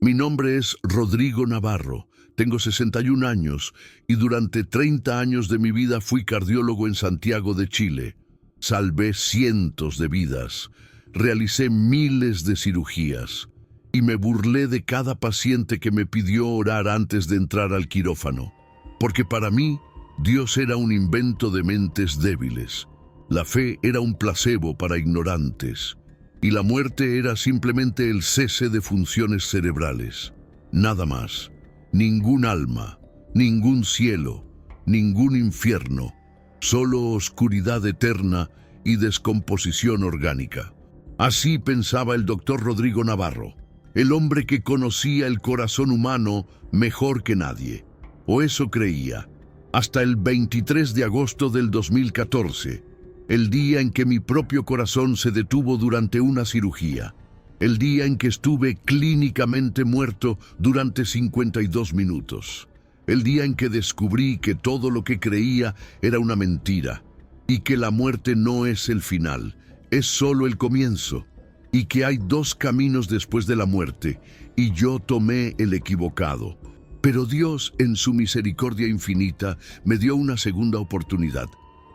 Mi nombre es Rodrigo Navarro, tengo 61 años y durante 30 años de mi vida fui cardiólogo en Santiago de Chile. Salvé cientos de vidas, realicé miles de cirugías y me burlé de cada paciente que me pidió orar antes de entrar al quirófano, porque para mí Dios era un invento de mentes débiles. La fe era un placebo para ignorantes y la muerte era simplemente el cese de funciones cerebrales. Nada más. Ningún alma, ningún cielo, ningún infierno, solo oscuridad eterna y descomposición orgánica. Así pensaba el doctor Rodrigo Navarro, el hombre que conocía el corazón humano mejor que nadie. O eso creía, hasta el 23 de agosto del 2014, el día en que mi propio corazón se detuvo durante una cirugía. El día en que estuve clínicamente muerto durante 52 minutos. El día en que descubrí que todo lo que creía era una mentira y que la muerte no es el final, es solo el comienzo y que hay dos caminos después de la muerte y yo tomé el equivocado. Pero Dios, en su misericordia infinita, me dio una segunda oportunidad.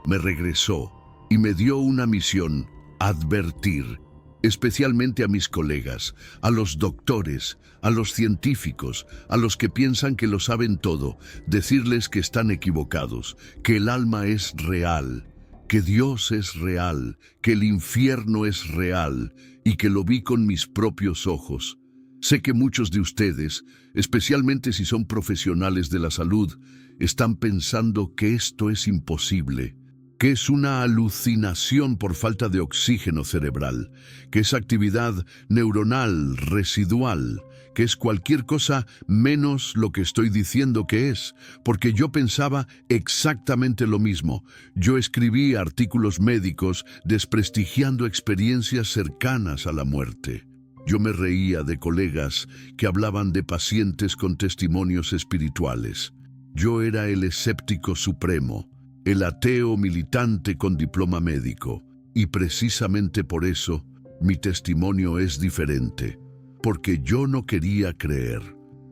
Me regresó y me dio una misión: advertir. Especialmente a mis colegas, a los doctores, a los científicos, a los que piensan que lo saben todo, decirles que están equivocados, que el alma es real, que Dios es real, que el infierno es real y que lo vi con mis propios ojos. Sé que muchos de ustedes, especialmente si son profesionales de la salud, están pensando que esto es imposible, que es una alucinación por falta de oxígeno cerebral, que es actividad neuronal residual, que es cualquier cosa menos lo que estoy diciendo que es, porque yo pensaba exactamente lo mismo. Yo escribí artículos médicos desprestigiando experiencias cercanas a la muerte. Yo me reía de colegas que hablaban de pacientes con testimonios espirituales. Yo era el escéptico supremo, el ateo militante con diploma médico, y precisamente por eso mi testimonio es diferente, porque yo no quería creer.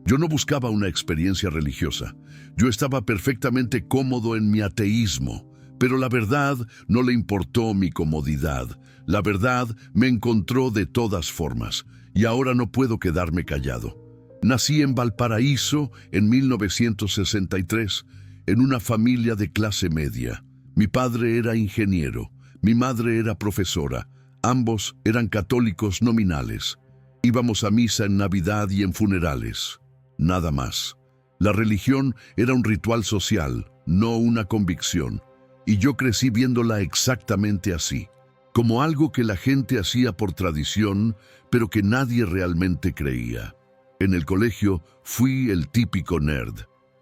Yo no buscaba una experiencia religiosa. Yo estaba perfectamente cómodo en mi ateísmo, pero la verdad no le importó mi comodidad. La verdad me encontró de todas formas, y ahora no puedo quedarme callado. Nací en Valparaíso en 1963, en una familia de clase media. Mi padre era ingeniero, mi madre era profesora, ambos eran católicos nominales. Íbamos a misa en Navidad y en funerales, nada más. La religión era un ritual social, no una convicción, y yo crecí viéndola exactamente así, como algo que la gente hacía por tradición, pero que nadie realmente creía. En el colegio fui el típico nerd.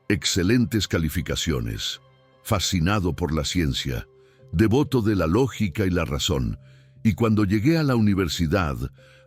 Excelentes calificaciones, fascinado por la ciencia, devoto de la lógica y la razón, y cuando llegué a la universidad,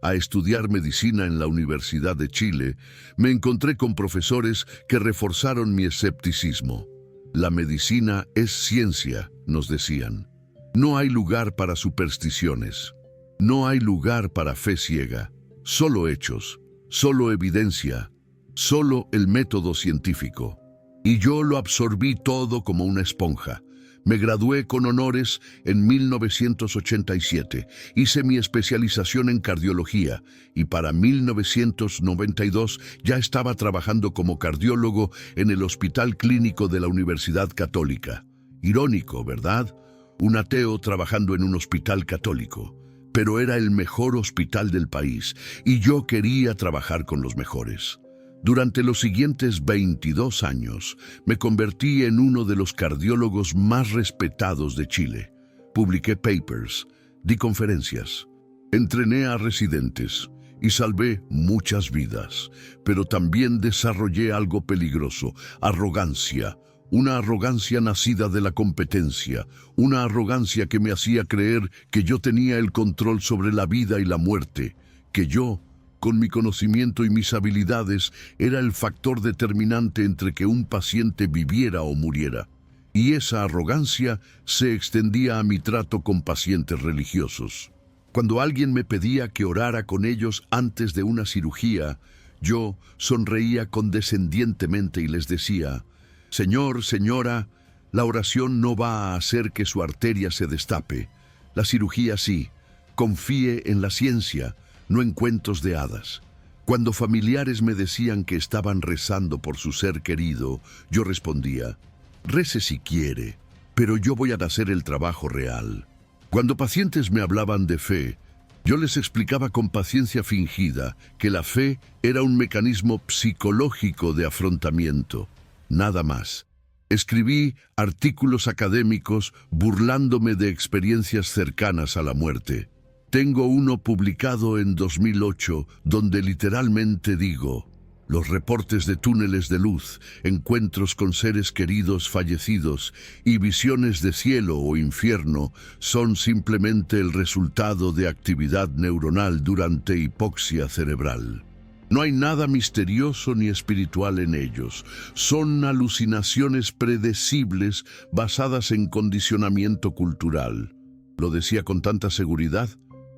a estudiar medicina en la Universidad de Chile, me encontré con profesores que reforzaron mi escepticismo. La medicina es ciencia, nos decían. No hay lugar para supersticiones, no hay lugar para fe ciega, solo hechos, solo evidencia, solo el método científico. Y yo lo absorbí todo como una esponja. Me gradué con honores en 1987, hice mi especialización en cardiología y para 1992 ya estaba trabajando como cardiólogo en el Hospital Clínico de la Universidad Católica. Irónico, ¿verdad? Un ateo trabajando en un hospital católico. Pero era el mejor hospital del país y yo quería trabajar con los mejores. Durante los siguientes 22 años, me convertí en uno de los cardiólogos más respetados de Chile. Publiqué papers, di conferencias, entrené a residentes y salvé muchas vidas, pero también desarrollé algo peligroso: arrogancia. Una arrogancia nacida de la competencia, una arrogancia que me hacía creer que yo tenía el control sobre la vida y la muerte, que yo, con mi conocimiento y mis habilidades, era el factor determinante entre que un paciente viviera o muriera. Y esa arrogancia se extendía a mi trato con pacientes religiosos. Cuando alguien me pedía que orara con ellos antes de una cirugía, Yo sonreía condescendientemente y les decía: Señor, señora, la oración no va a hacer que su arteria se destape. La cirugía sí. Confíe en la ciencia, no en cuentos de hadas. Cuando familiares me decían que estaban rezando por su ser querido, yo respondía: rece si quiere, pero yo voy a hacer el trabajo real. Cuando pacientes me hablaban de fe, yo les explicaba con paciencia fingida que la fe era un mecanismo psicológico de afrontamiento, nada más. Escribí artículos académicos burlándome de experiencias cercanas a la muerte. Tengo uno publicado en 2008 donde literalmente digo: los reportes de túneles de luz, encuentros con seres queridos fallecidos y visiones de cielo o infierno son simplemente el resultado de actividad neuronal durante hipoxia cerebral. No hay nada misterioso ni espiritual en ellos. Son alucinaciones predecibles basadas en condicionamiento cultural. Lo decía con tanta seguridad,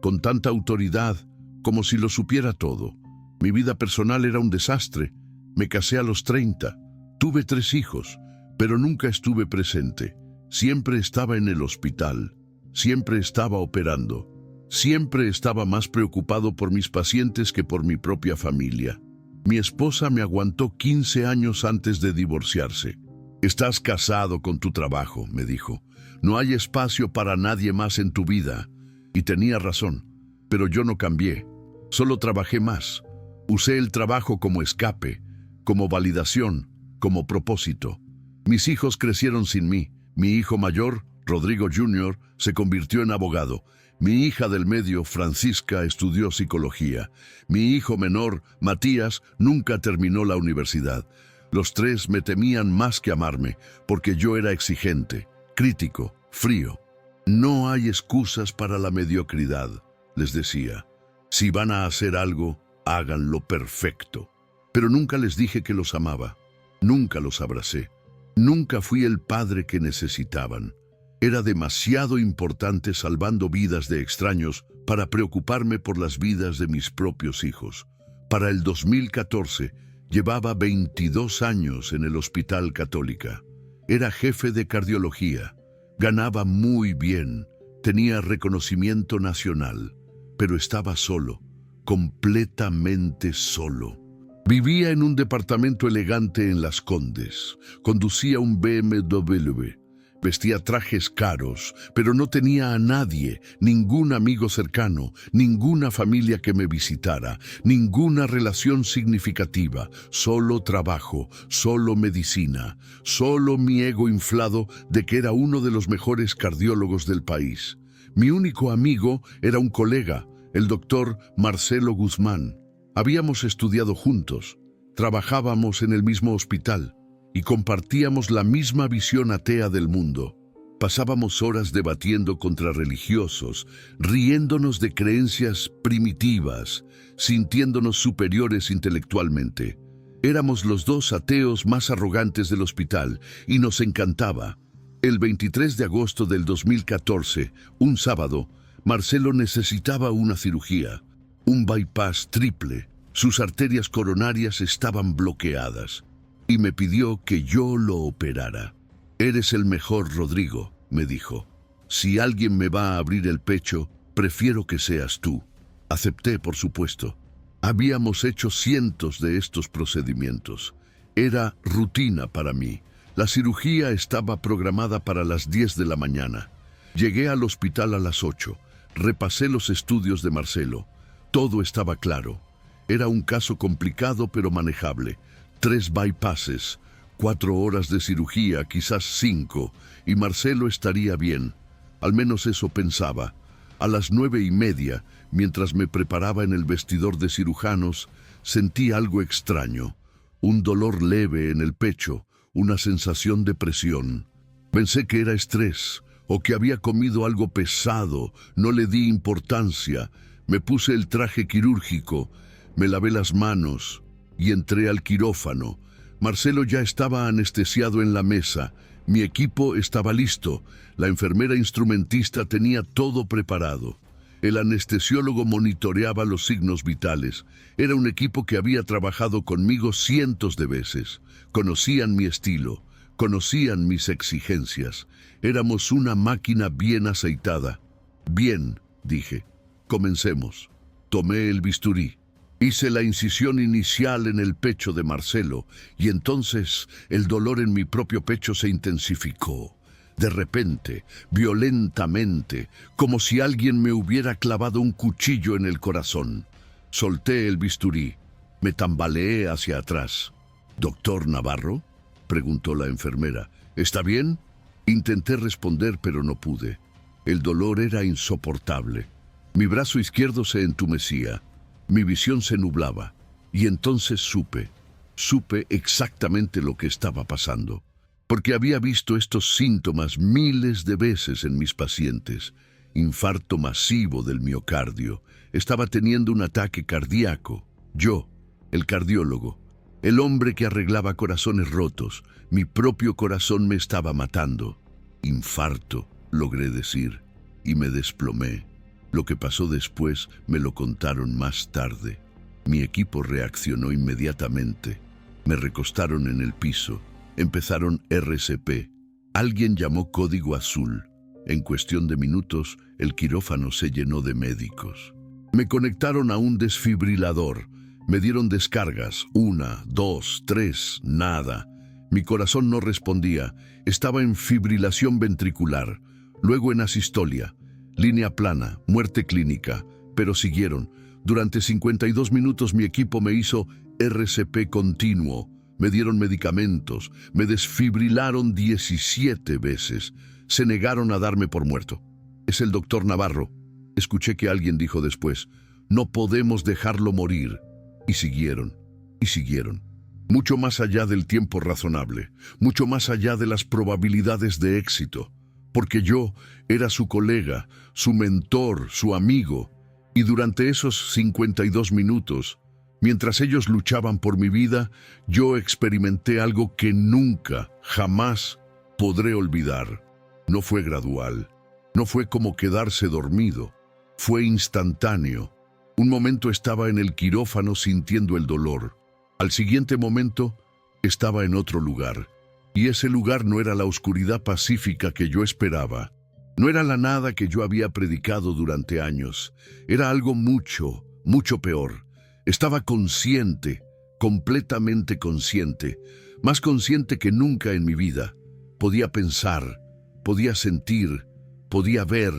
con tanta autoridad, como si lo supiera todo. Mi vida personal era un desastre. Me casé a los 30. Tuve 3 hijos, pero nunca estuve presente. Siempre estaba en el hospital. Siempre estaba operando. Siempre estaba más preocupado por mis pacientes que por mi propia familia. Mi esposa me aguantó 15 años antes de divorciarse. Estás casado con tu trabajo, me dijo. No hay espacio para nadie más en tu vida. Y tenía razón, pero yo no cambié. Solo trabajé más. Usé el trabajo como escape, como validación, como propósito. Mis hijos crecieron sin mí. Mi hijo mayor, Rodrigo Jr., se convirtió en abogado. Mi hija del medio, Francisca, estudió psicología. Mi hijo menor, Matías, nunca terminó la universidad. Los 3 me temían más que amarme, porque yo era exigente, crítico, frío. No hay excusas para la mediocridad, les decía. Si van a hacer algo, háganlo perfecto. Pero nunca les dije que los amaba. Nunca los abracé. Nunca fui el padre que necesitaban. Era demasiado importante salvando vidas de extraños para preocuparme por las vidas de mis propios hijos. Para el 2014, llevaba 22 años en el Hospital Católica. Era jefe de cardiología. Ganaba muy bien. Tenía reconocimiento nacional. Pero estaba solo. Completamente solo. Vivía en un departamento elegante en Las Condes. Conducía un BMW. Vestía trajes caros, pero no tenía a nadie, ningún amigo cercano, ninguna familia que me visitara, ninguna relación significativa, solo trabajo, solo medicina, solo mi ego inflado de que era uno de los mejores cardiólogos del país. Mi único amigo era un colega, el doctor Marcelo Guzmán. Habíamos estudiado juntos, trabajábamos en el mismo hospital y compartíamos la misma visión atea del mundo. Pasábamos horas debatiendo contra religiosos, riéndonos de creencias primitivas, sintiéndonos superiores intelectualmente. Éramos los 2 ateos más arrogantes del hospital y nos encantaba. El 23 de agosto del 2014, un sábado, Marcelo necesitaba una cirugía, un bypass triple. Sus arterias coronarias estaban bloqueadas y me pidió que yo lo operara. Eres el mejor, Rodrigo, me dijo. Si alguien me va a abrir el pecho, prefiero que seas tú. Acepté, por supuesto. Habíamos hecho cientos de estos procedimientos. Era rutina para mí. La cirugía estaba programada para las 10 de la mañana. Llegué al hospital a las 8. Repasé los estudios de Marcelo. Todo estaba claro. Era un caso complicado pero manejable. 3 bypasses, 4 horas de cirugía, quizás 5, y Marcelo estaría bien. Al menos eso pensaba. A las 9:30, mientras me preparaba en el vestidor de cirujanos, sentí algo extraño. Un dolor leve en el pecho, una sensación de presión. Pensé que era estrés o que había comido algo pesado. No le di importancia. Me puse el traje quirúrgico, me lavé las manos y entré al quirófano. Marcelo ya estaba anestesiado en la mesa. Mi equipo estaba listo. La enfermera instrumentista tenía todo preparado. El anestesiólogo monitoreaba los signos vitales. Era un equipo que había trabajado conmigo cientos de veces. Conocían mi estilo, conocían mis exigencias. Éramos una máquina bien aceitada. Bien, dije. Comencemos. Tomé el bisturí. Hice la incisión inicial en el pecho de Marcelo y entonces el dolor en mi propio pecho se intensificó. De repente, violentamente, como si alguien me hubiera clavado un cuchillo en el corazón. Solté el bisturí. Me tambaleé hacia atrás. «¿Doctor Navarro?», preguntó la enfermera. «¿Está bien?». Intenté responder, pero no pude. El dolor era insoportable. Mi brazo izquierdo se entumecía. Mi visión se nublaba. Y entonces supe exactamente lo que estaba pasando. Porque había visto estos síntomas miles de veces en mis pacientes. Infarto masivo del miocardio. Estaba teniendo un ataque cardíaco. Yo, el cardiólogo, el hombre que arreglaba corazones rotos, mi propio corazón me estaba matando. Infarto, logré decir, y me desplomé. Lo que pasó después me lo contaron más tarde. Mi equipo reaccionó inmediatamente. Me recostaron en el piso. Empezaron RCP. Alguien llamó código azul. En cuestión de minutos, el quirófano se llenó de médicos. Me conectaron a un desfibrilador. Me dieron descargas. 1, 2, 3, nada. Mi corazón no respondía. Estaba en fibrilación ventricular. Luego en asistolia. Línea plana, muerte clínica. Pero siguieron. Durante 52 minutos mi equipo me hizo RCP continuo. Me dieron medicamentos. Me desfibrilaron 17 veces. Se negaron a darme por muerto. «Es el doctor Navarro», escuché que alguien dijo después. «No podemos dejarlo morir». Y siguieron. Y siguieron. Mucho más allá del tiempo razonable. Mucho más allá de las probabilidades de éxito. Porque yo era su colega, su mentor, su amigo. Y durante esos 52 minutos, mientras ellos luchaban por mi vida, yo experimenté algo que nunca, jamás podré olvidar. No fue gradual, no fue como quedarse dormido, fue instantáneo. Un momento estaba en el quirófano sintiendo el dolor. Al siguiente momento, estaba en otro lugar. Y ese lugar no era la oscuridad pacífica que yo esperaba. No era la nada que yo había predicado durante años. Era algo mucho, mucho peor. Estaba consciente, completamente consciente, más consciente que nunca en mi vida. Podía pensar, podía sentir, podía ver,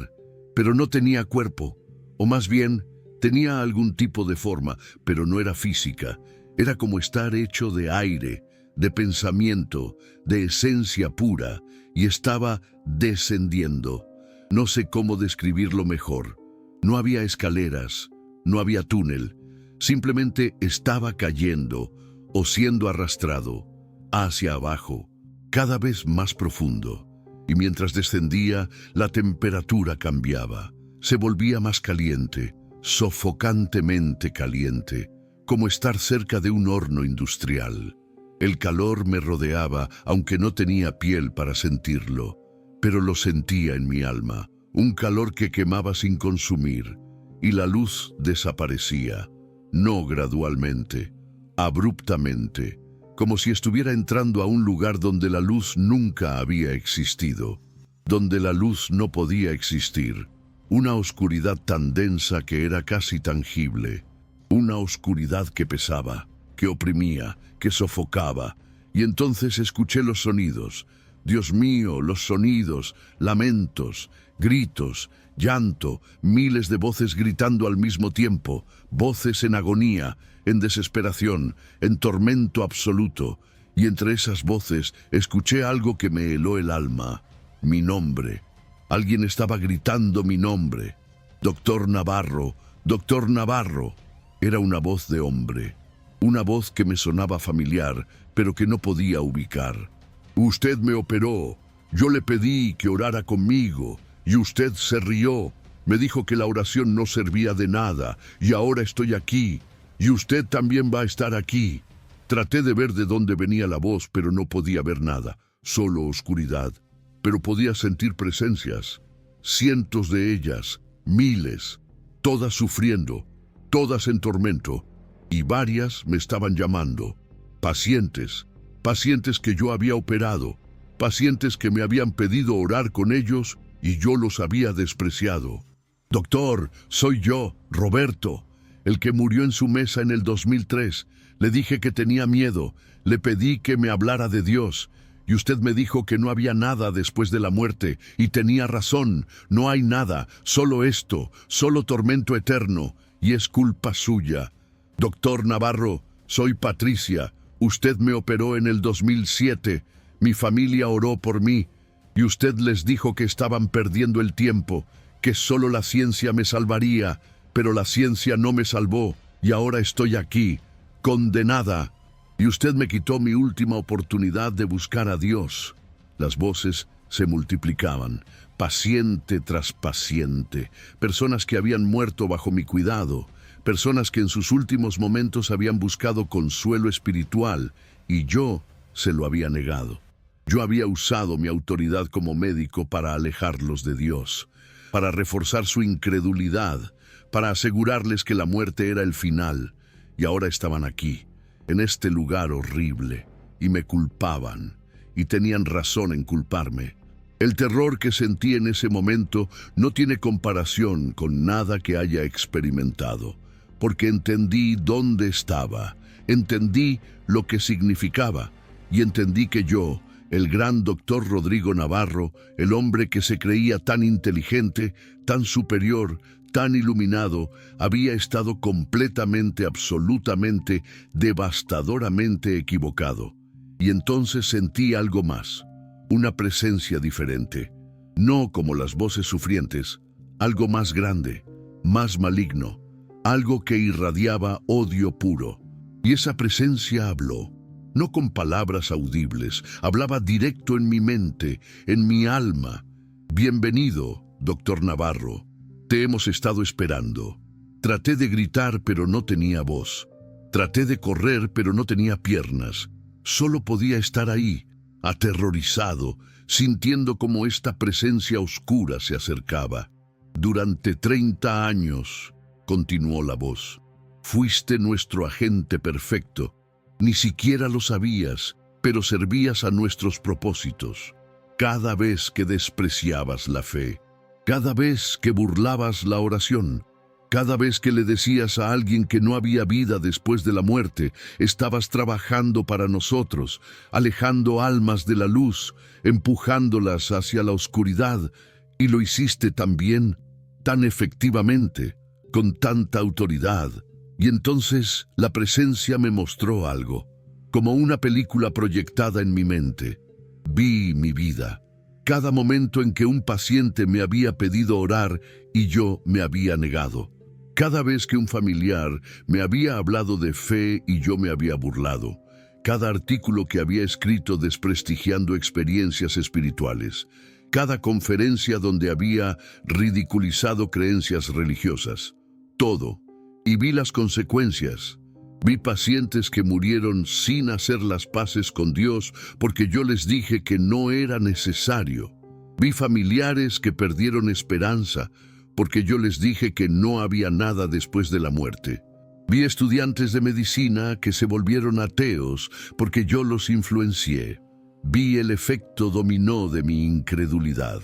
pero no tenía cuerpo, o más bien, tenía algún tipo de forma, pero no era física. Era como estar hecho de aire, de pensamiento, de esencia pura, y estaba descendiendo. No sé cómo describirlo mejor. No había escaleras, no había túnel. Simplemente estaba cayendo o siendo arrastrado hacia abajo, cada vez más profundo. Y mientras descendía, la temperatura cambiaba. Se volvía más caliente, sofocantemente caliente, como estar cerca de un horno industrial. El calor me rodeaba, aunque no tenía piel para sentirlo, pero lo sentía en mi alma, un calor que quemaba sin consumir, y la luz desaparecía, no gradualmente, abruptamente, como si estuviera entrando a un lugar donde la luz nunca había existido, donde la luz no podía existir, una oscuridad tan densa que era casi tangible, una oscuridad que pesaba, que oprimía, que sofocaba, y entonces escuché los sonidos. Dios mío, los sonidos, lamentos, gritos, llanto, miles de voces gritando al mismo tiempo, voces en agonía, en desesperación, en tormento absoluto, y entre esas voces escuché algo que me heló el alma, mi nombre. Alguien estaba gritando mi nombre. «Doctor Navarro, doctor Navarro». Era una voz de hombre. Una voz que me sonaba familiar, pero que no podía ubicar. «Usted me operó. Yo le pedí que orara conmigo, y usted se rió. Me dijo que la oración no servía de nada, y ahora estoy aquí, y usted también va a estar aquí». Traté de ver de dónde venía la voz, pero no podía ver nada, solo oscuridad. Pero podía sentir presencias, cientos de ellas, miles. todas sufriendo, todas en tormento, y varias me estaban llamando. Pacientes, pacientes que yo había operado, pacientes que me habían pedido orar con ellos y yo los había despreciado. Doctor, soy yo, Roberto, el que murió en su mesa en el 2003. Le dije que tenía miedo, le pedí que me hablara de Dios, y usted me dijo que no había nada después de la muerte, y tenía razón, no hay nada, solo esto, solo tormento eterno, y es culpa suya. Doctor Navarro, soy Patricia, usted me operó en el 2007, mi familia oró por mí, y usted les dijo que estaban perdiendo el tiempo, que solo la ciencia me salvaría, pero la ciencia no me salvó, y ahora estoy aquí, condenada, y usted me quitó mi última oportunidad de buscar a Dios. Las voces se multiplicaban, paciente tras paciente, personas que habían muerto bajo mi cuidado, personas que en sus últimos momentos habían buscado consuelo espiritual, y yo se lo había negado. Yo había usado mi autoridad como médico para alejarlos de Dios, para reforzar su incredulidad, para asegurarles que la muerte era el final, y ahora estaban aquí, en este lugar horrible, y me culpaban, y tenían razón en culparme. El terror que sentí en ese momento no tiene comparación con nada que haya experimentado, porque entendí dónde estaba, entendí lo que significaba, y entendí que yo, el gran doctor Rodrigo Navarro, el hombre que se creía tan inteligente, tan superior, tan iluminado, había estado completamente, absolutamente, devastadoramente equivocado. Y entonces sentí algo más, una presencia diferente, no como las voces sufrientes, algo más grande, más maligno, algo que irradiaba odio puro. Y esa presencia habló, no con palabras audibles, hablaba directo en mi mente, en mi alma. Bienvenido, doctor Navarro. Te hemos estado esperando. Traté de gritar, pero no tenía voz. Traté de correr, pero no tenía piernas. Solo podía estar ahí, aterrorizado, sintiendo cómo esta presencia oscura se acercaba. Durante 30 años, continuó la voz, fuiste nuestro agente perfecto. Ni siquiera lo sabías, pero servías a nuestros propósitos. Cada vez que despreciabas la fe, cada vez que burlabas la oración, cada vez que le decías a alguien que no había vida después de la muerte, estabas trabajando para nosotros, alejando almas de la luz, empujándolas hacia la oscuridad, y lo hiciste tan bien, tan efectivamente, con tanta autoridad. Y entonces la presencia me mostró algo, como una película proyectada en mi mente. Vi mi vida, cada momento en que un paciente me había pedido orar y yo me había negado. Cada vez que un familiar me había hablado de fe y yo me había burlado. Cada artículo que había escrito desprestigiando experiencias espirituales. Cada conferencia donde había ridiculizado creencias religiosas. Todo. Y vi las consecuencias. Vi pacientes que murieron sin hacer las paces con Dios porque yo les dije que no era necesario. Vi familiares que perdieron esperanza porque yo les dije que no había nada después de la muerte. Vi estudiantes de medicina que se volvieron ateos porque yo los influencié. Vi el efecto dominó de mi incredulidad.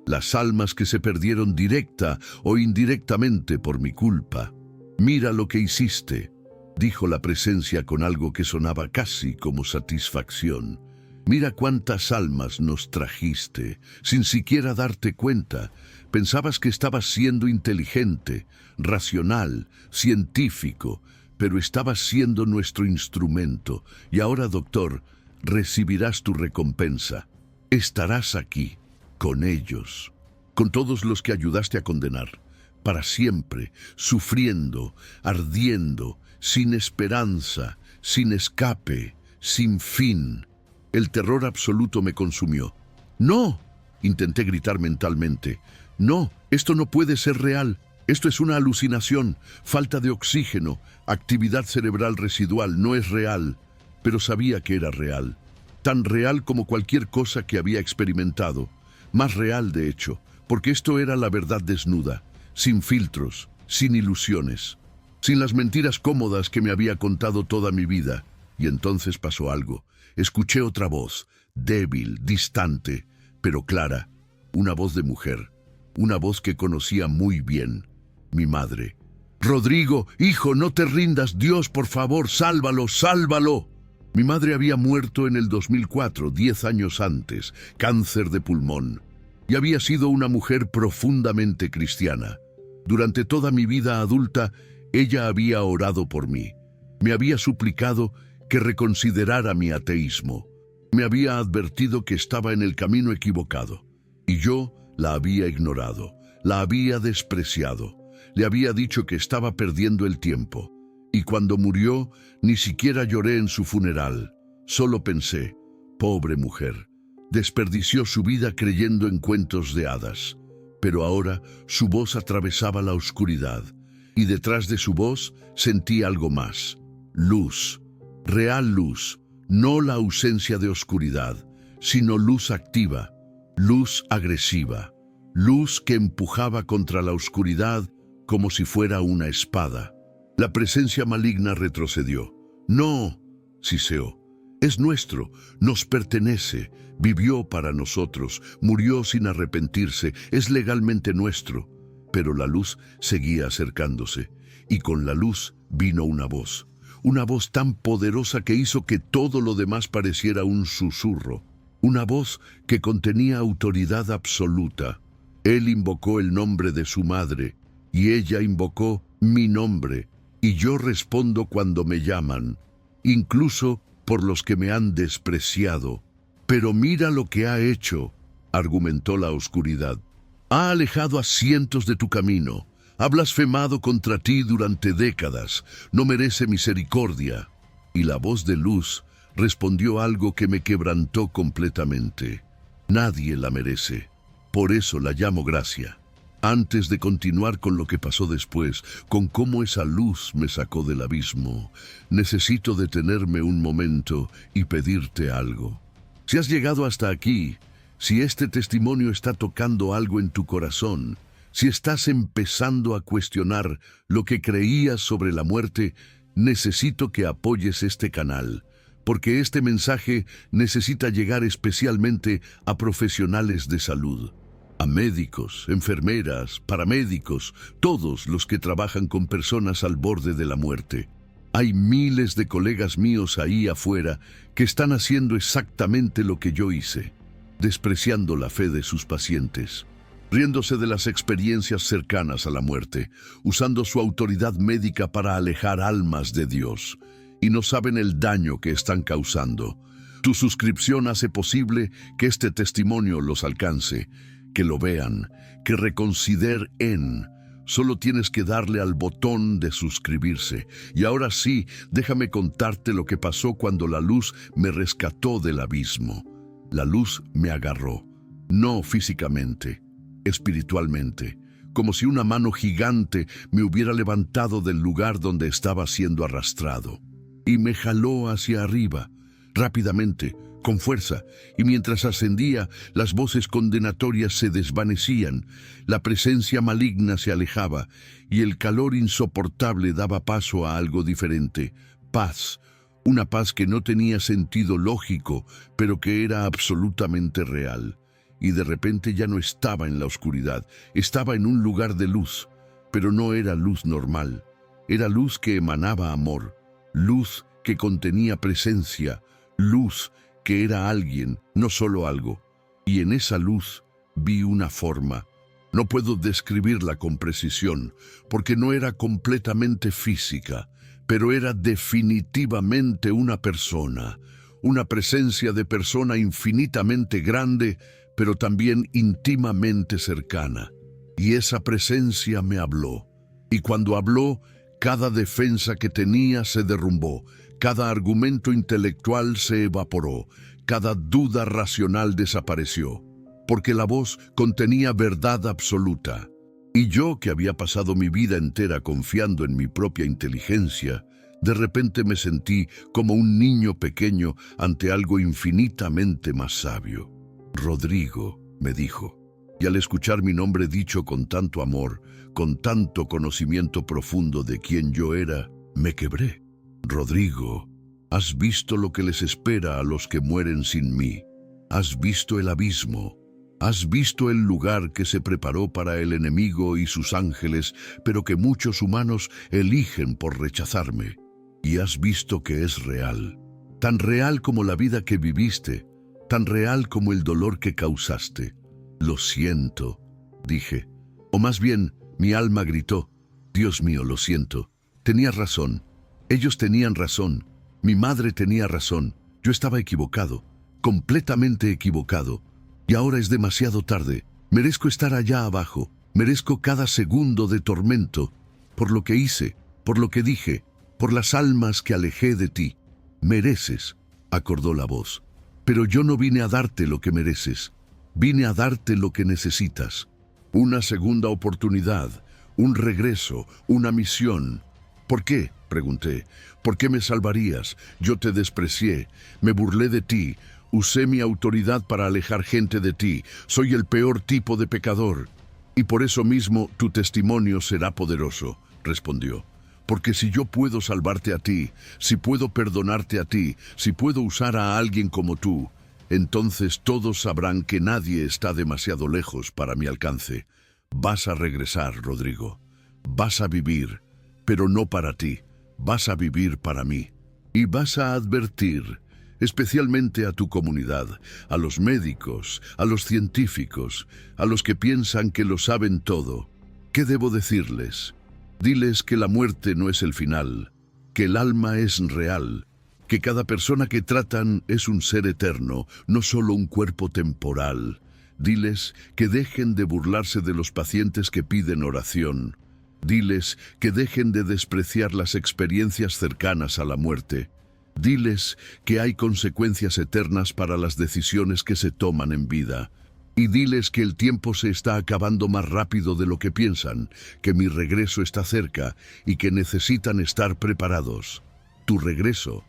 Las almas que se perdieron directa o indirectamente por mi culpa. Mira lo que hiciste, dijo la presencia con algo que sonaba casi como satisfacción. Mira cuántas almas nos trajiste, sin siquiera darte cuenta. Pensabas que estabas siendo inteligente, racional, científico, pero estabas siendo nuestro instrumento. Y ahora, doctor, recibirás tu recompensa. Estarás aquí, con ellos, con todos los que ayudaste a condenar. Para siempre, sufriendo, ardiendo, sin esperanza, sin escape, sin fin. El terror absoluto me consumió. ¡No! Intenté gritar mentalmente. ¡No! Esto no puede ser real. Esto es una alucinación, falta de oxígeno, actividad cerebral residual, no es real. Pero sabía que era real. Tan real como cualquier cosa que había experimentado. Más real, de hecho, porque esto era la verdad desnuda. Sin filtros, sin ilusiones, sin las mentiras cómodas que me había contado toda mi vida. Y entonces pasó algo. Escuché otra voz, débil, distante, pero clara, una voz de mujer, una voz que conocía muy bien, mi madre. «Rodrigo, hijo, no te rindas, Dios, por favor, sálvalo, sálvalo». Mi madre había muerto en el 2004, 10 años antes, cáncer de pulmón, y había sido una mujer profundamente cristiana. Durante toda mi vida adulta, ella había orado por mí. Me había suplicado que reconsiderara mi ateísmo. Me había advertido que estaba en el camino equivocado, y yo la había ignorado, la había despreciado. Le había dicho que estaba perdiendo el tiempo. Y cuando murió, ni siquiera lloré en su funeral. Solo pensé, pobre mujer, desperdició su vida creyendo en cuentos de hadas. Pero ahora su voz atravesaba la oscuridad, y detrás de su voz sentí algo más. Luz, real luz, no la ausencia de oscuridad, sino luz activa, luz agresiva, luz que empujaba contra la oscuridad como si fuera una espada. La presencia maligna retrocedió. «No», siseó, «es nuestro, nos pertenece, vivió para nosotros, murió sin arrepentirse, es legalmente nuestro». Pero la luz seguía acercándose, y con la luz vino una voz tan poderosa que hizo que todo lo demás pareciera un susurro, una voz que contenía autoridad absoluta. Él invocó el nombre de su madre, y ella invocó mi nombre, y yo respondo cuando me llaman, incluso por los que me han despreciado. «Pero mira lo que ha hecho», argumentó la oscuridad. «Ha alejado a cientos de tu camino, ha blasfemado contra ti durante décadas, no merece misericordia». Y la voz de luz respondió algo que me quebrantó completamente. «Nadie la merece, por eso la llamo gracia». Antes de continuar con lo que pasó después, con cómo esa luz me sacó del abismo, necesito detenerme un momento y pedirte algo. Si has llegado hasta aquí, si este testimonio está tocando algo en tu corazón, si estás empezando a cuestionar lo que creías sobre la muerte, necesito que apoyes este canal, porque este mensaje necesita llegar especialmente a profesionales de salud. A médicos, enfermeras, paramédicos, todos los que trabajan con personas al borde de la muerte. Hay miles de colegas míos ahí afuera que están haciendo exactamente lo que yo hice, despreciando la fe de sus pacientes, riéndose de las experiencias cercanas a la muerte, usando su autoridad médica para alejar almas de Dios, y no saben el daño que están causando. Tu suscripción hace posible que este testimonio los alcance, que lo vean, que reconsideren. Solo tienes que darle al botón de suscribirse. Y ahora sí, déjame contarte lo que pasó cuando la luz me rescató del abismo. La luz me agarró, no físicamente, espiritualmente, como si una mano gigante me hubiera levantado del lugar donde estaba siendo arrastrado. Y me jaló hacia arriba, rápidamente, con fuerza, y mientras ascendía, las voces condenatorias se desvanecían, la presencia maligna se alejaba, y el calor insoportable daba paso a algo diferente: paz, una paz que no tenía sentido lógico, pero que era absolutamente real. Y de repente ya no estaba en la oscuridad, estaba en un lugar de luz, pero no era luz normal, era luz que emanaba amor, luz que contenía presencia, luz que era alguien, no solo algo. Y en esa luz vi una forma. No puedo describirla con precisión, porque no era completamente física, pero era definitivamente una persona, una presencia de persona infinitamente grande, pero también íntimamente cercana. Y esa presencia me habló. Y cuando habló, cada defensa que tenía se derrumbó, cada argumento intelectual se evaporó, cada duda racional desapareció, porque la voz contenía verdad absoluta. Y yo, que había pasado mi vida entera confiando en mi propia inteligencia, de repente me sentí como un niño pequeño ante algo infinitamente más sabio. «Rodrigo», me dijo, Y al escuchar mi nombre dicho con tanto amor, con tanto conocimiento profundo de quién yo era, me quebré. Rodrigo, ¿has visto lo que les espera a los que mueren sin mí? ¿Has visto el abismo? ¿Has visto el lugar que se preparó para el enemigo y sus ángeles, pero que muchos humanos eligen por rechazarme? Y has visto que es real, tan real como la vida que viviste, tan real como el dolor que causaste. Lo siento, dije. O más bien, mi alma gritó, Dios mío, lo siento. Tenías razón. Ellos tenían razón. Mi madre tenía razón. Yo estaba equivocado, completamente equivocado. Y ahora es demasiado tarde. Merezco estar allá abajo. Merezco cada segundo de tormento. Por lo que hice, por lo que dije, por las almas que alejé de ti. Mereces, acordó la voz. Pero yo no vine a darte lo que mereces. Vine a darte lo que necesitas. Una segunda oportunidad, un regreso, una misión. ¿Por qué?, pregunté. ¿Por qué me salvarías? Yo te desprecié, me burlé de ti, usé mi autoridad para alejar gente de ti. Soy el peor tipo de pecador. Y por eso mismo tu testimonio será poderoso, respondió. Porque si yo puedo salvarte a ti, si puedo perdonarte a ti, si puedo usar a alguien como tú, entonces todos sabrán que nadie está demasiado lejos para mi alcance. Vas a regresar, Rodrigo. Vas a vivir, pero no para ti. Vas a vivir para mí. Y vas a advertir, especialmente a tu comunidad, a los médicos, a los científicos, a los que piensan que lo saben todo. ¿Qué debo decirles? Diles que la muerte no es el final, que el alma es real, que cada persona que tratan es un ser eterno, no solo un cuerpo temporal. Diles que dejen de burlarse de los pacientes que piden oración. Diles que dejen de despreciar las experiencias cercanas a la muerte. Diles que hay consecuencias eternas para las decisiones que se toman en vida. Y diles que el tiempo se está acabando más rápido de lo que piensan, que mi regreso está cerca y que necesitan estar preparados. Tu regreso.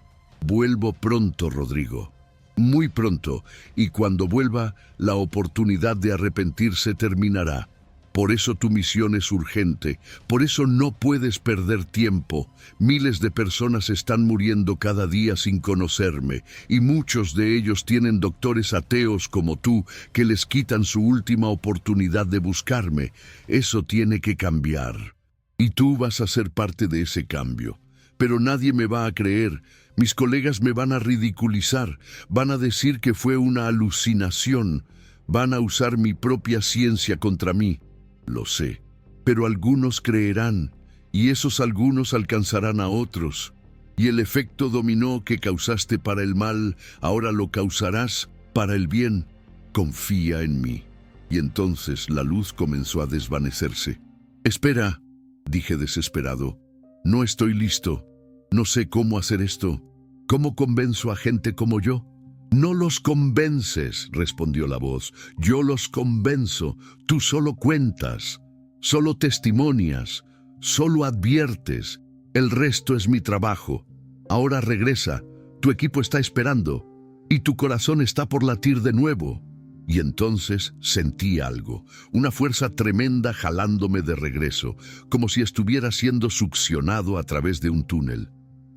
Vuelvo pronto, Rodrigo. Muy pronto, y cuando vuelva, la oportunidad de arrepentirse terminará. Por eso tu misión es urgente, por eso no puedes perder tiempo. Miles de personas están muriendo cada día sin conocerme, y muchos de ellos tienen doctores ateos como tú que les quitan su última oportunidad de buscarme. Eso tiene que cambiar. Y tú vas a ser parte de ese cambio. Pero nadie me va a creer. Mis colegas me van a ridiculizar, van a decir que fue una alucinación, van a usar mi propia ciencia contra mí. Lo sé, pero algunos creerán, y esos algunos alcanzarán a otros. Y el efecto dominó que causaste para el mal, ahora lo causarás para el bien. Confía en mí. Y entonces la luz comenzó a desvanecerse. Espera, dije desesperado. No estoy listo. No sé cómo hacer esto. ¿Cómo convenzo a gente como yo? No los convences, respondió la voz. Yo los convenzo. Tú solo cuentas, solo testimonias, solo adviertes. El resto es mi trabajo. Ahora regresa. Tu equipo está esperando y tu corazón está por latir de nuevo. Y entonces sentí algo, una fuerza tremenda jalándome de regreso, como si estuviera siendo succionado a través de un túnel.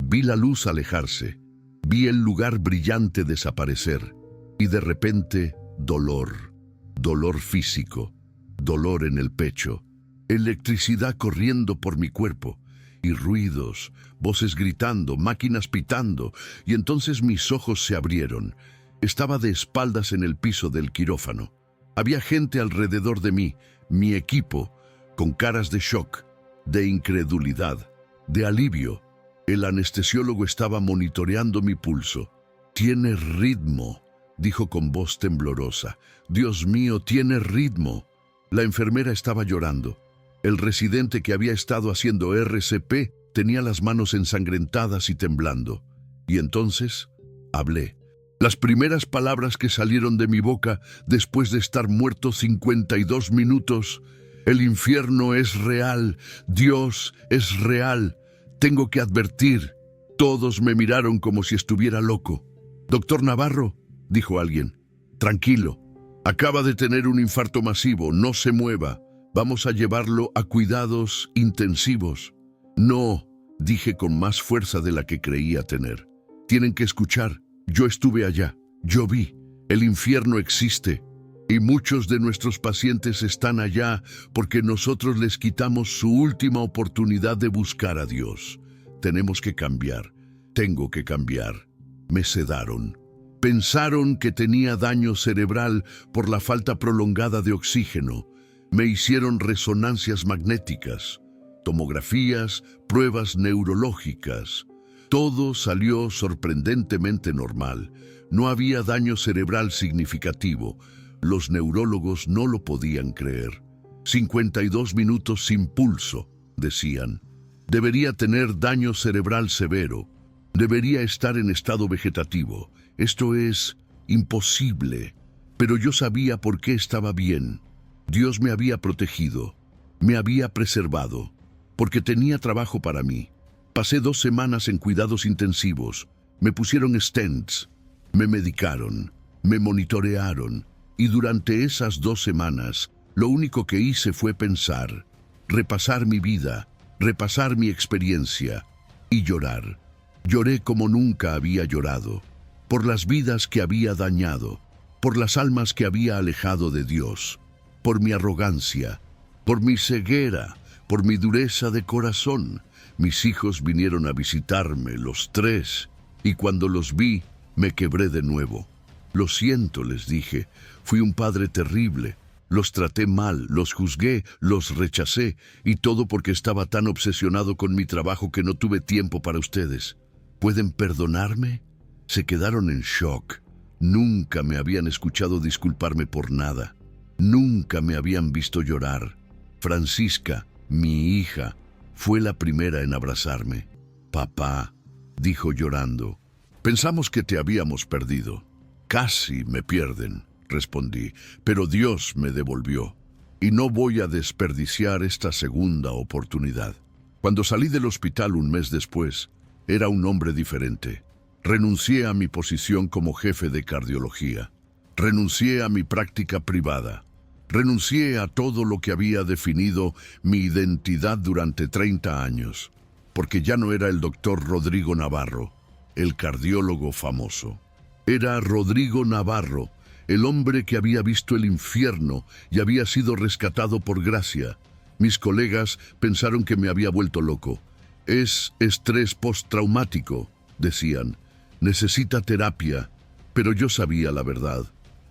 Vi la luz alejarse, vi el lugar brillante desaparecer, y de repente dolor, dolor físico, dolor en el pecho, electricidad corriendo por mi cuerpo, y ruidos, voces gritando, máquinas pitando, y entonces mis ojos se abrieron. Estaba de espaldas en el piso del quirófano. Había gente alrededor de mí, mi equipo, con caras de shock, de incredulidad, de alivio. El anestesiólogo estaba monitoreando mi pulso. «Tiene ritmo», dijo con voz temblorosa. «Dios mío, tiene ritmo». La enfermera estaba llorando. El residente que había estado haciendo RCP tenía las manos ensangrentadas y temblando. Y entonces hablé. Las primeras palabras que salieron de mi boca después de estar muerto 52 minutos. El infierno es real. Dios es real. Tengo que advertir. Todos me miraron como si estuviera loco. «Doctor Navarro», dijo alguien. «Tranquilo. Acaba de tener un infarto masivo, no se mueva. Vamos a llevarlo a cuidados intensivos. No, dije con más fuerza de la que creía tener. Tienen que escuchar. Yo estuve allá. Yo vi. El infierno existe. Y muchos de nuestros pacientes están allá porque nosotros les quitamos su última oportunidad de buscar a Dios. Tenemos que cambiar. Tengo que cambiar. Me sedaron. Pensaron que tenía daño cerebral por la falta prolongada de oxígeno. Me hicieron resonancias magnéticas, tomografías, pruebas neurológicas. Todo salió sorprendentemente normal. No había daño cerebral significativo. Los neurólogos no lo podían creer. 52 minutos sin pulso, decían. Debería tener daño cerebral severo. Debería estar en estado vegetativo. Esto es imposible. Pero yo sabía por qué estaba bien. Dios me había protegido. Me había preservado. Porque tenía trabajo para mí. Pasé 2 semanas en cuidados intensivos. Me pusieron stents. Me medicaron. Me monitorearon. Y durante esas 2 semanas, lo único que hice fue pensar, repasar mi vida, repasar mi experiencia y llorar. Lloré como nunca había llorado, por las vidas que había dañado, por las almas que había alejado de Dios, por mi arrogancia, por mi ceguera, por mi dureza de corazón. Mis hijos vinieron a visitarme, los 3, y cuando los vi, me quebré de nuevo. Lo siento, les dije, fui un padre terrible. Los traté mal, los juzgué, los rechacé, y todo porque estaba tan obsesionado con mi trabajo que no tuve tiempo para ustedes. ¿Pueden perdonarme? Se quedaron en shock. Nunca me habían escuchado disculparme por nada. Nunca me habían visto llorar. Francisca, mi hija, fue la primera en abrazarme. Papá, dijo llorando, pensamos que te habíamos perdido. Casi me pierden, respondí, pero Dios me devolvió. Y no voy a desperdiciar esta segunda oportunidad. Cuando salí del hospital un mes después, era un hombre diferente. Renuncié a mi posición como jefe de cardiología. Renuncié a mi práctica privada. Renuncié a todo lo que había definido mi identidad durante 30 años, porque ya no era el doctor Rodrigo Navarro, el cardiólogo famoso. Era Rodrigo Navarro, el hombre que había visto el infierno y había sido rescatado por gracia. Mis colegas pensaron que me había vuelto loco. Es estrés postraumático, decían. Necesita terapia. Pero yo sabía la verdad.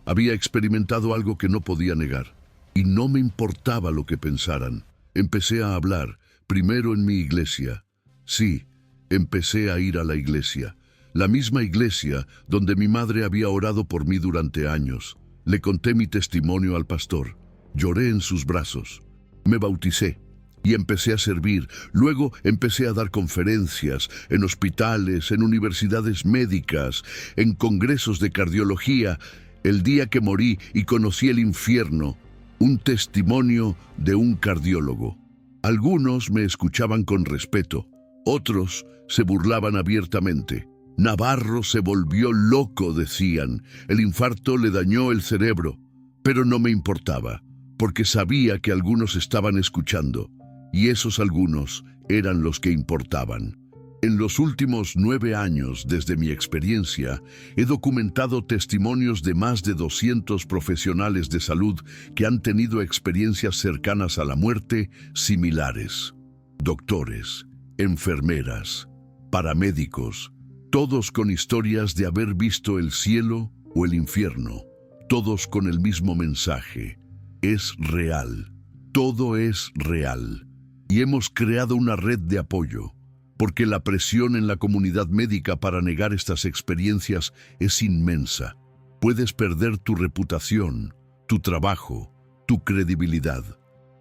Había experimentado algo que no podía negar. Y no me importaba lo que pensaran. Empecé a hablar, primero en mi iglesia. Sí, empecé a ir a la iglesia. La misma iglesia donde mi madre había orado por mí durante años. Le conté mi testimonio al pastor. Lloré en sus brazos. Me bauticé y empecé a servir. Luego empecé a dar conferencias en hospitales, en universidades médicas, en congresos de cardiología. El día que morí y conocí el infierno, un testimonio de un cardiólogo. Algunos me escuchaban con respeto, otros se burlaban abiertamente. Navarro se volvió loco, decían. El infarto le dañó el cerebro. Pero no me importaba, porque sabía que algunos estaban escuchando, y esos algunos eran los que importaban. En los últimos 9 años, desde mi experiencia, he documentado testimonios de más de 200 profesionales de salud que han tenido experiencias cercanas a la muerte similares. Doctores, enfermeras, paramédicos, todos con historias de haber visto el cielo o el infierno, todos con el mismo mensaje. Es real. Todo es real. Y hemos creado una red de apoyo, porque la presión en la comunidad médica para negar estas experiencias es inmensa. Puedes perder tu reputación, tu trabajo, tu credibilidad,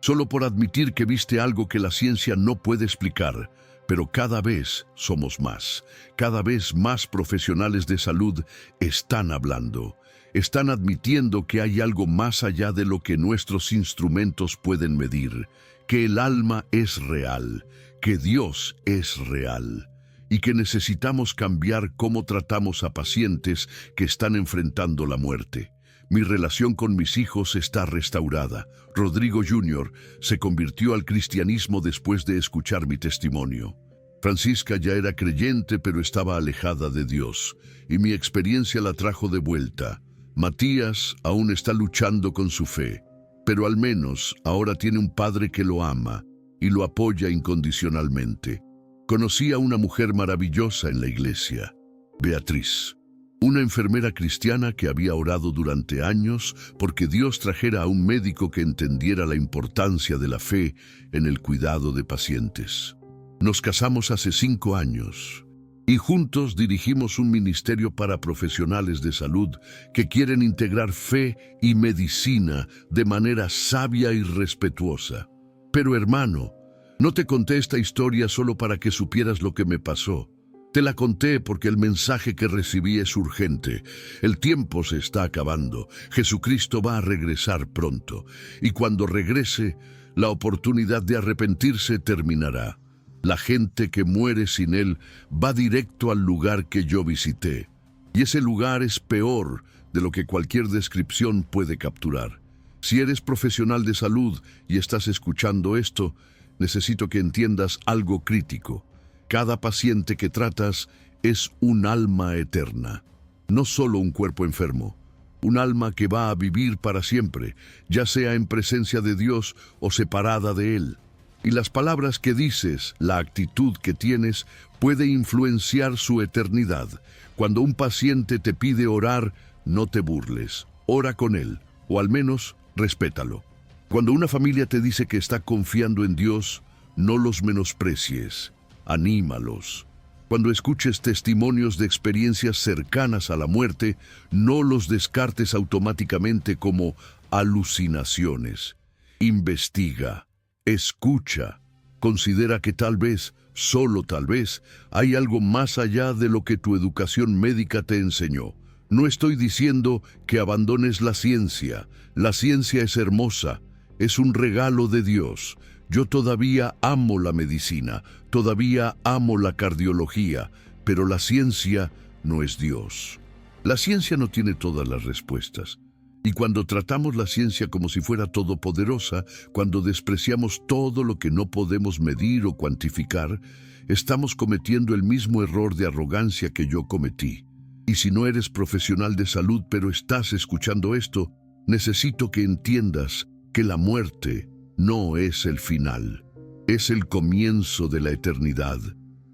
solo por admitir que viste algo que la ciencia no puede explicar. Pero cada vez somos más, cada vez más profesionales de salud están hablando, están admitiendo que hay algo más allá de lo que nuestros instrumentos pueden medir, que el alma es real, que Dios es real, y que necesitamos cambiar cómo tratamos a pacientes que están enfrentando la muerte. Mi relación con mis hijos está restaurada. Rodrigo Jr. se convirtió al cristianismo después de escuchar mi testimonio. Francisca ya era creyente, pero estaba alejada de Dios, y mi experiencia la trajo de vuelta. Matías aún está luchando con su fe, pero al menos ahora tiene un padre que lo ama y lo apoya incondicionalmente. Conocí a una mujer maravillosa en la iglesia, Beatriz, una enfermera cristiana que había orado durante años porque Dios trajera a un médico que entendiera la importancia de la fe en el cuidado de pacientes. Nos casamos hace 5 años y juntos dirigimos un ministerio para profesionales de salud que quieren integrar fe y medicina de manera sabia y respetuosa. Pero hermano, no te conté esta historia solo para que supieras lo que me pasó. Te la conté porque el mensaje que recibí es urgente. El tiempo se está acabando. Jesucristo va a regresar pronto. Y cuando regrese, la oportunidad de arrepentirse terminará. La gente que muere sin Él va directo al lugar que yo visité. Y ese lugar es peor de lo que cualquier descripción puede capturar. Si eres profesional de salud y estás escuchando esto, necesito que entiendas algo crítico. Cada paciente que tratas es un alma eterna, no solo un cuerpo enfermo, un alma que va a vivir para siempre, ya sea en presencia de Dios o separada de Él. Y las palabras que dices, la actitud que tienes, puede influenciar su eternidad. Cuando un paciente te pide orar, no te burles, ora con él, o al menos respétalo. Cuando una familia te dice que está confiando en Dios, no los menosprecies. Anímalos. Cuando escuches testimonios de experiencias cercanas a la muerte, no los descartes automáticamente como alucinaciones. Investiga, escucha, considera que tal vez, solo tal vez, hay algo más allá de lo que tu educación médica te enseñó. No estoy diciendo que abandones la ciencia. La ciencia es hermosa, es un regalo de Dios. Yo todavía amo la medicina, todavía amo la cardiología, pero la ciencia no es Dios. La ciencia no tiene todas las respuestas. Y cuando tratamos la ciencia como si fuera todopoderosa, cuando despreciamos todo lo que no podemos medir o cuantificar, estamos cometiendo el mismo error de arrogancia que yo cometí. Y si no eres profesional de salud pero estás escuchando esto, necesito que entiendas que la muerte no es el final, es el comienzo de la eternidad.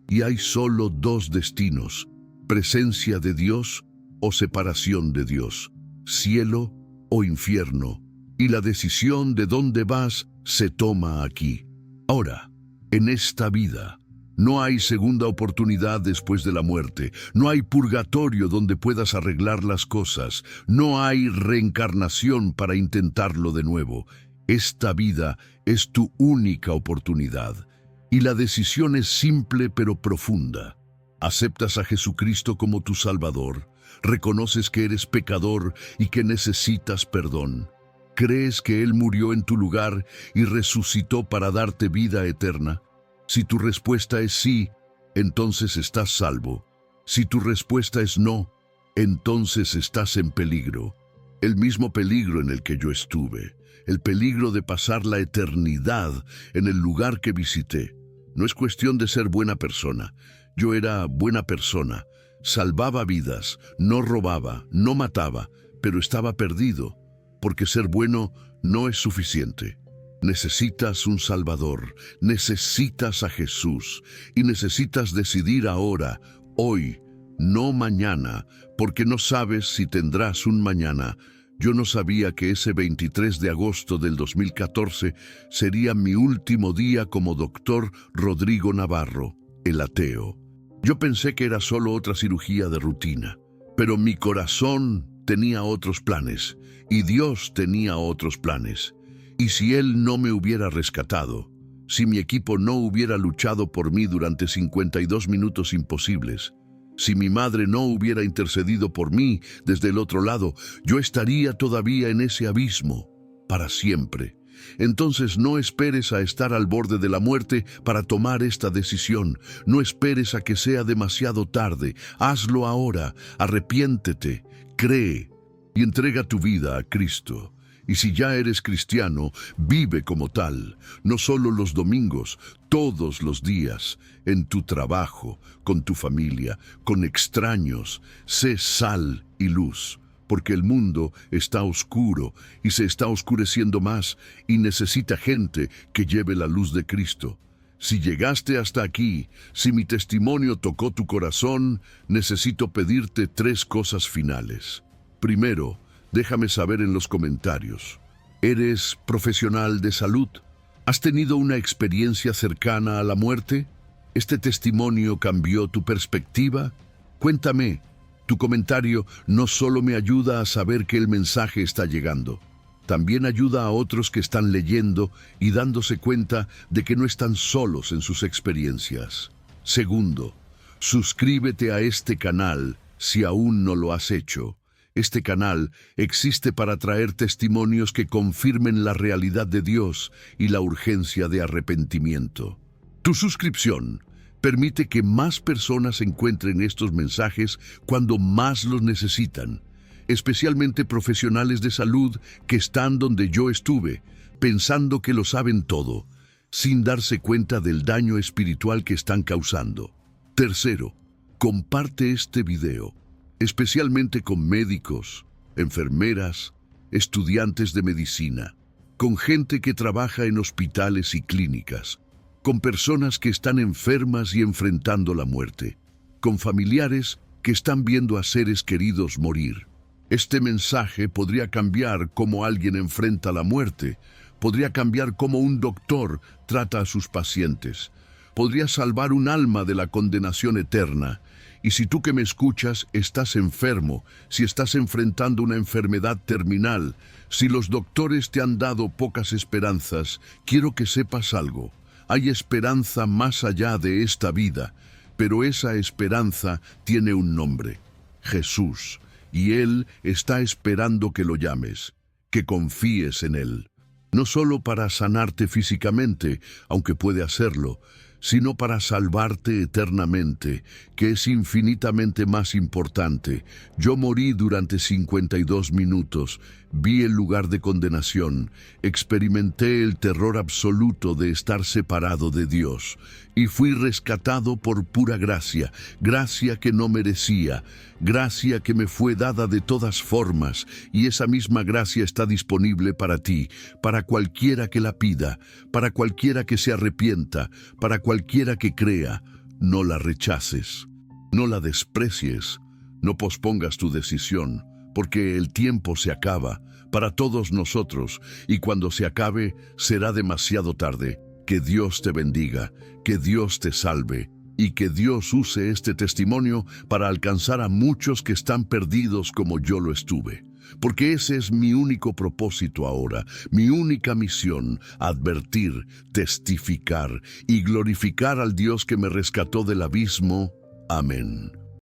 Y hay solo 2 destinos: presencia de Dios o separación de Dios, cielo o infierno. Y la decisión de dónde vas se toma aquí. Ahora, en esta vida, no hay segunda oportunidad después de la muerte. No hay purgatorio donde puedas arreglar las cosas. No hay reencarnación para intentarlo de nuevo. Esta vida es tu única oportunidad. Y la decisión es simple pero profunda. ¿Aceptas a Jesucristo como tu Salvador? ¿Reconoces que eres pecador y que necesitas perdón? ¿Crees que Él murió en tu lugar y resucitó para darte vida eterna? Si tu respuesta es sí, entonces estás salvo. Si tu respuesta es no, entonces estás en peligro. El mismo peligro en el que yo estuve. El peligro de pasar la eternidad en el lugar que visité. No es cuestión de ser buena persona. Yo era buena persona. Salvaba vidas, no robaba, no mataba, pero estaba perdido, porque ser bueno no es suficiente. Necesitas un Salvador, necesitas a Jesús, y necesitas decidir ahora, hoy, no mañana, porque no sabes si tendrás un mañana. Yo no sabía que ese 23 de agosto del 2014 sería mi último día como doctor Rodrigo Navarro, el ateo. Yo pensé que era solo otra cirugía de rutina, pero mi corazón tenía otros planes, y Dios tenía otros planes. Y si Él no me hubiera rescatado, si mi equipo no hubiera luchado por mí durante 52 minutos imposibles, si mi madre no hubiera intercedido por mí desde el otro lado, yo estaría todavía en ese abismo, para siempre. Entonces no esperes a estar al borde de la muerte para tomar esta decisión. No esperes a que sea demasiado tarde. Hazlo ahora. Arrepiéntete. Cree. y entrega tu vida a Cristo. Y si ya eres cristiano, vive como tal, no solo los domingos, todos los días, en tu trabajo, con tu familia, con extraños. Sé sal y luz, porque el mundo está oscuro y se está oscureciendo más y necesita gente que lleve la luz de Cristo. Si llegaste hasta aquí, si mi testimonio tocó tu corazón, necesito pedirte 3 cosas finales. Primero, déjame saber en los comentarios. ¿Eres profesional de salud? ¿Has tenido una experiencia cercana a la muerte? ¿Este testimonio cambió tu perspectiva? Cuéntame. Tu comentario no solo me ayuda a saber que el mensaje está llegando, también ayuda a otros que están leyendo y dándose cuenta de que no están solos en sus experiencias. Segundo, suscríbete a este canal si aún no lo has hecho. Este canal existe para traer testimonios que confirmen la realidad de Dios y la urgencia de arrepentimiento. Tu suscripción permite que más personas encuentren estos mensajes cuando más los necesitan, especialmente profesionales de salud que están donde yo estuve, pensando que lo saben todo, sin darse cuenta del daño espiritual que están causando. Tercero, comparte este video, especialmente con médicos, enfermeras, estudiantes de medicina, con gente que trabaja en hospitales y clínicas, con personas que están enfermas y enfrentando la muerte, con familiares que están viendo a seres queridos morir. Este mensaje podría cambiar cómo alguien enfrenta la muerte, podría cambiar cómo un doctor trata a sus pacientes, podría salvar un alma de la condenación eterna. Y si tú que me escuchas estás enfermo, si estás enfrentando una enfermedad terminal, si los doctores te han dado pocas esperanzas, quiero que sepas algo. Hay esperanza más allá de esta vida, pero esa esperanza tiene un nombre: Jesús, y Él está esperando que lo llames, que confíes en Él. No solo para sanarte físicamente, aunque puede hacerlo, sino para salvarte eternamente, que es infinitamente más importante. Yo morí durante 52 minutos, vi el lugar de condenación, experimenté el terror absoluto de estar separado de Dios, y fui rescatado por pura gracia, gracia que no merecía, gracia que me fue dada de todas formas, y esa misma gracia está disponible para ti, para cualquiera que la pida, para cualquiera que se arrepienta, para cualquiera que crea. No la rechaces, no la desprecies, no pospongas tu decisión, porque el tiempo se acaba para todos nosotros, y cuando se acabe será demasiado tarde. Que Dios te bendiga, que Dios te salve, y que Dios use este testimonio para alcanzar a muchos que están perdidos como yo lo estuve. Porque ese es mi único propósito ahora, mi única misión: advertir, testificar y glorificar al Dios que me rescató del abismo. Amén.